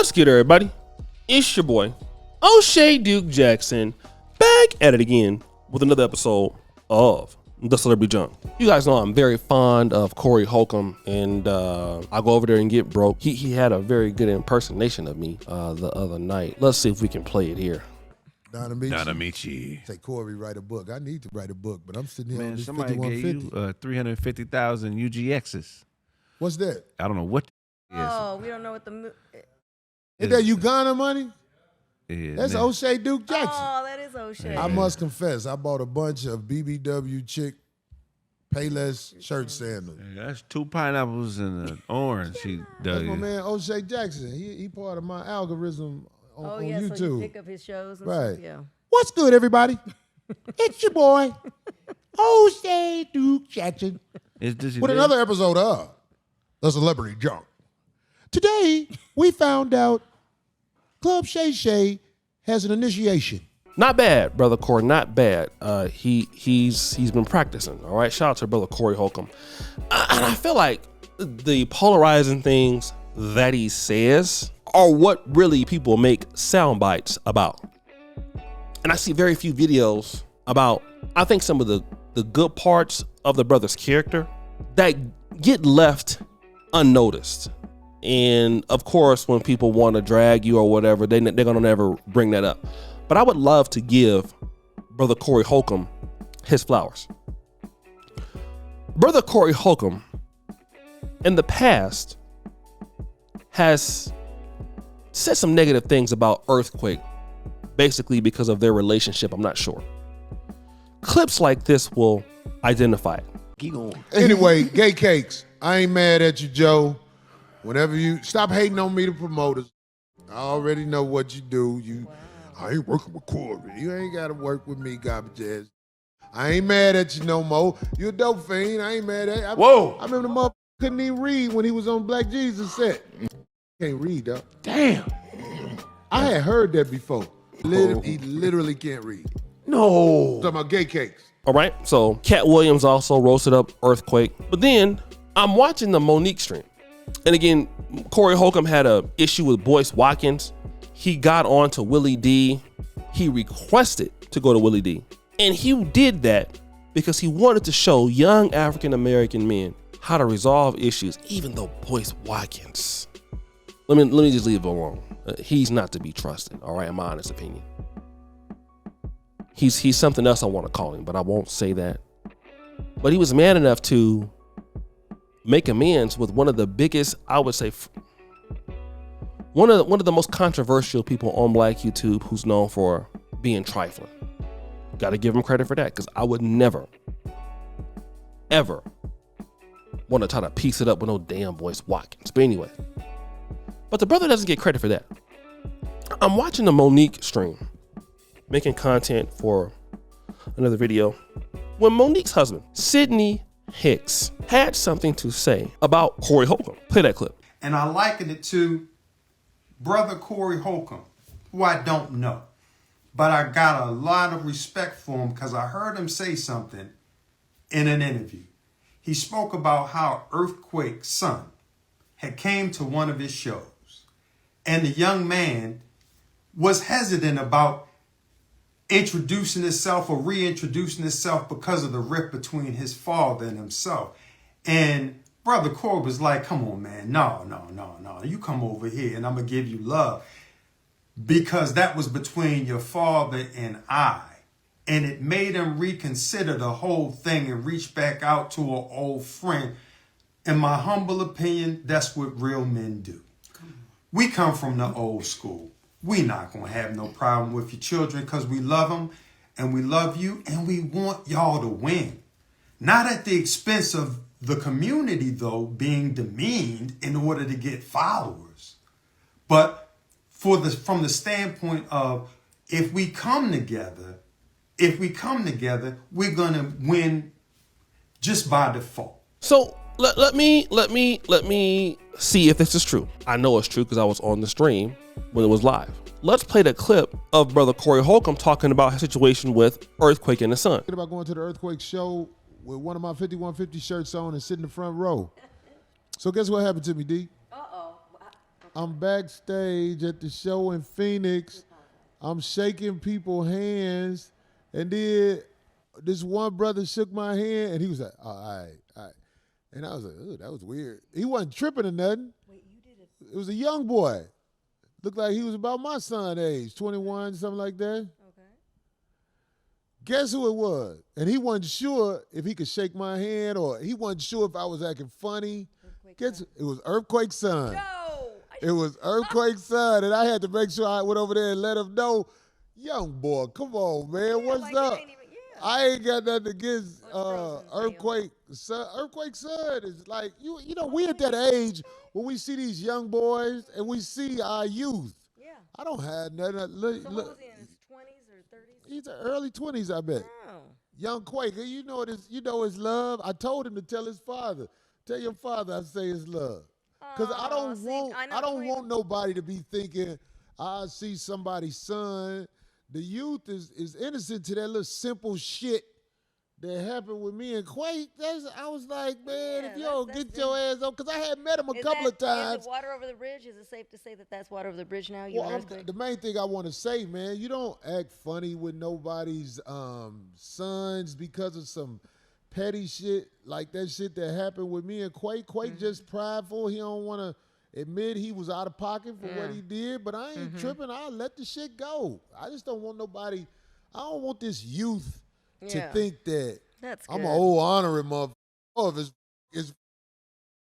What's good, everybody? It's your boy, O'Shea Duke Jackson, back at it again with another episode of The Celebrity Junk. You guys know I'm very fond of Corey Holcomb, and I go over there and get broke. He had a very good impersonation of me the other night. Let's see if we can play it here. Donamici. Say, Corey, write a book. I need to write a book, but I'm sitting here on this somebody gave 5150. you 350,000 UGXs. What's that? I don't know what it is. Oh, we don't know what the... Is that Uganda money? Yeah, That's man. O'Shea Duke Jackson. Oh, that is O'Shea. I must confess, I bought a bunch of BBW chick Payless shirt sandals. Yeah, that's 2 pineapples and an orange. That's my man O'Shea Jackson. He part of my algorithm on yeah, YouTube. so you pick up his shows and Right. stuff, yeah. What's good, everybody? It's your boy, O'Shea Duke Jackson, Is this with another episode of The Celebrity Junk. Today, we found out Club Shay Shay has an initiation. Not bad, brother Corey. Not bad. He's been practicing. All right. Shout out to brother Corey Holcomb. And I feel like the polarizing things that he says are what really people make sound bites about. And I see very few videos about, I think, some of the good parts of the brother's character that get left unnoticed. And of course, when people want to drag you or whatever, they're gonna never bring that up. But I would love to give brother Corey Holcomb his flowers. Brother Corey Holcomb, in the past, has said some negative things about Earthquake, basically because of their relationship. I'm not sure. Clips like this will identify it. Keep going. Anyway, gay cakes. I ain't mad at you, Joe. Whenever you stop hating on me, the promoters. I already know what you do. I ain't working with Corey. You ain't got to work with me, garbage ass. I ain't mad at you no more. You a dope fiend. I ain't mad at you. Whoa. I remember the motherfucker couldn't even read when he was on Black Jesus set. Can't read, though. Damn. I had heard that before. He literally can't read. No. Talking about gay cakes. All right. So Cat Williams also roasted up Earthquake. But then I'm watching the Monique stream. And again, Corey Holcomb had an issue with Boyce Watkins. He got on to Willie D. He requested to go to Willie D. And he did that because he wanted to show young African-American men how to resolve issues, even though Boyce Watkins, let me just leave it alone. He's not to be trusted, all right, in my honest opinion. He's something else I want to call him, but I won't say that. But he was man enough to make amends with one of the biggest, I would say, one of the most controversial people on Black YouTube, who's known for being trifling. Got to give him credit for that, because I would never, ever want to try to piece it up with no damn Boyce Watkins. But anyway, but the brother doesn't get credit for that. I'm watching the Monique stream, making content for another video, when Monique's husband, Sidney Hicks, had something to say about Corey Holcomb. Play that clip. And I liken it to brother Corey Holcomb, who I don't know. But I got a lot of respect for him because I heard him say something in an interview. He spoke about how Earthquake's son had came to one of his shows. And the young man was hesitant about introducing himself or reintroducing himself because of the rift between his father and himself. And brother Corey was like, come on, man. No. You come over here and I'm going to give you love. Because that was between your father and I. And it made him reconsider the whole thing and reach back out to an old friend. In my humble opinion, that's what real men do. We come from the old school. We not going to have no problem with your children because we love them and we love you and we want y'all to win. Not at the expense of the community, though, being demeaned in order to get followers. But from the standpoint of if we come together, we're going to win just by default. So let me see if this is true. I know it's true because I was on the stream when it was live. Let's play the clip of brother Corey Holcomb talking about his situation with Earthquake and his son. Thinking about going to the Earthquake show with one of my 5150 shirts on and sitting in the front row. So guess what happened to me, D? I'm backstage at the show in Phoenix. I'm shaking people's hands, and then this one brother shook my hand, and he was like, "Oh, all right." And I was like, "Oh, that was weird." He wasn't tripping or nothing. Wait, you did it. It was a young boy. Looked like he was about my son's age, 21, something like that. Okay. Guess who it was? And he wasn't sure if he could shake my hand, or he wasn't sure if I was acting funny. Guess it was Earthquake Son. No. It was Earthquake Son, and I had to make sure I went over there and let him know, young boy, come on, man, what's like, up? you ain't even- yeah. I ain't got nothing against Frozen Earthquake Son. Earthquake Son is like, you know, we at that age when we see these young boys and we see our youth. Yeah. I don't have nothing. So what was he in his 20s or 30s? He's in early 20s, I bet. Oh. Young Quaker, you know his love. I told him to tell his father. Tell your father I say his love. Because I don't want nobody to be thinking, I see somebody's son. The youth is innocent to that little simple shit that happened with me and Quake. I was like, man, Yeah, if you don't get your ass on, because I had met him a couple of Is times. it water over the bridge? Is it safe to say that that's water over the bridge now? You Well, and Earthquake? the main thing I want to say, man, you don't act funny with nobody's sons because of some petty shit like that shit that happened with me and Quake. Quake just prideful. He don't want to admit he was out of pocket for what he did, but I ain't tripping. I'll let the shit go. I just don't want nobody, I don't want this youth to think that That's I'm good. an old honorary motherfucker. Oh, if it's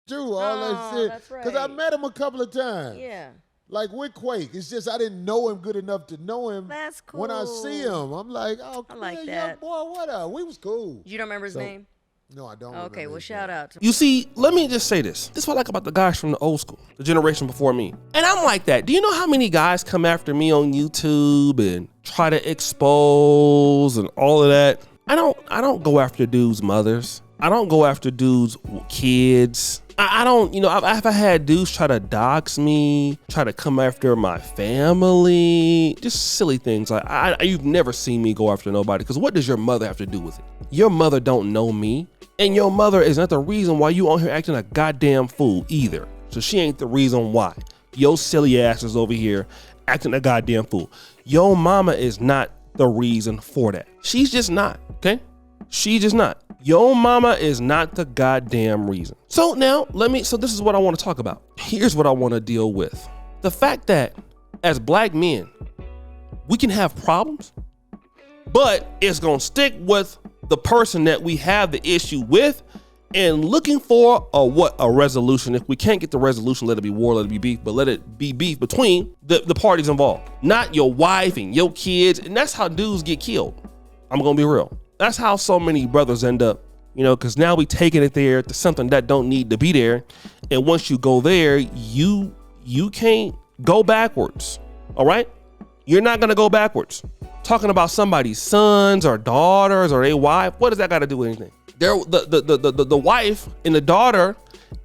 true, all that shit. That's right. Because I met him a couple of times. Yeah. Like with Quake, it's just I didn't know him good enough to know him. That's cool. When I see him, I'm like, oh, I like man, that. young boy, what up? We was cool. You don't remember his name? No, I don't. Okay, remember well, his shout name. out to You see, let me just say this. This is what I like about the guys from the old school, the generation before me. And I'm like that. Do you know how many guys come after me on YouTube and try to expose and all of that? I don't go after dudes' mothers. I don't go after dudes' kids. I don't, I've had dudes try to dox me, try to come after my family, just silly things. Like you've never seen me go after nobody, because what does your mother have to do with it? Your mother don't know me, and your mother is not the reason why you on here acting a goddamn fool either. So she ain't the reason why. Your silly ass is over here acting a goddamn fool. Your mama is not the reason for that. She's just not, okay? She's just not. Your mama is not the goddamn reason. So now, so this is what I want to talk about. Here's what I want to deal with. The fact that as black men, we can have problems, but it's going to stick with the person that we have the issue with and looking for a resolution. If we can't get the resolution, let it be war, let it be beef, but let it be beef between the parties involved, not your wife and your kids. And that's how dudes get killed. I'm going to be real. That's how so many brothers end up, because now we taking it there to something that don't need to be there. And once you go there, you can't go backwards. All right? You're not going to go backwards. Talking about somebody's sons or daughters or a wife, what does that got to do with anything? The wife and the daughter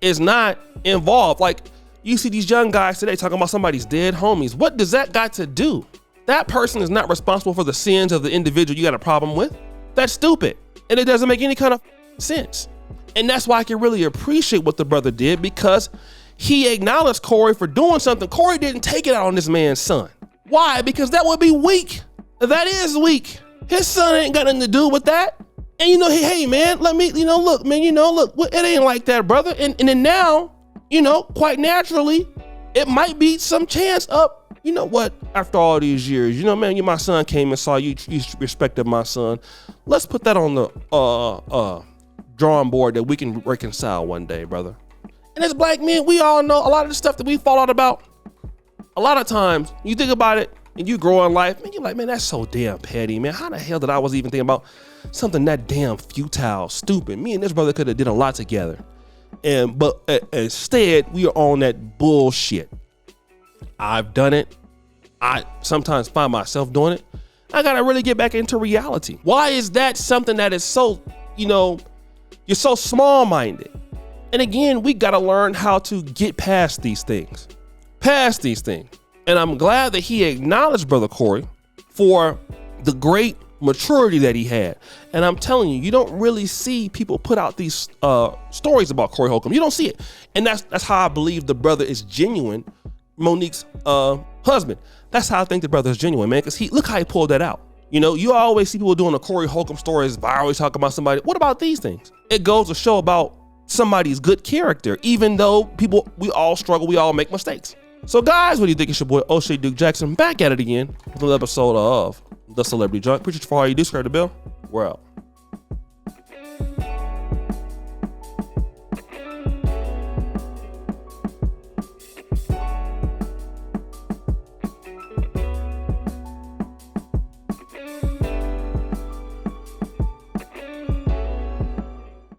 is not involved. Like, you see these young guys today talking about somebody's dead homies. What does that got to do? That person is not responsible for the sins of the individual you got a problem with. That's stupid. And it doesn't make any kind of sense. And that's why I can really appreciate what the brother did, because he acknowledged Corey for doing something. Corey didn't take it out on this man's son. Why? Because that would be weak. That is weak. His son ain't got nothing to do with that. And hey man, let me, look, man, it ain't like that, brother. And then now, quite naturally, it might be some chance up. You know what? After all these years, man, my son came and saw you respected my son. Let's put that on the drawing board that we can reconcile one day, brother. And as black men, we all know a lot of the stuff that we fall out about. A lot of times, you think about it and you grow in life, man, you're like, man, that's so damn petty, man. How the hell did I was even thinking about something that damn futile, stupid? Me and this brother could have did a lot together. But instead, we are on that bullshit. I've done it. I sometimes find myself doing it. I gotta really get back into reality. Why is that something that is so, you're so small-minded? And again, we gotta learn how to get past these things. And I'm glad that he acknowledged Brother Corey for the great maturity that he had. And I'm telling you, you don't really see people put out these stories about Corey Holcomb. You don't see it. And that's how I believe the brother is genuine Monique's husband. That's how I think the brother is genuine, man, because look how he pulled that out. You know, you always see people doing a Corey Holcomb stories, viral, talking about somebody. What about these things? It goes to show about somebody's good character, even though we all struggle, we all make mistakes. So guys, what do you think? It's your boy O'Shea Duke Jackson back at it again with another episode of The Celebrity Junk. Appreciate you for all you do. Subscribe to the bell. We're out.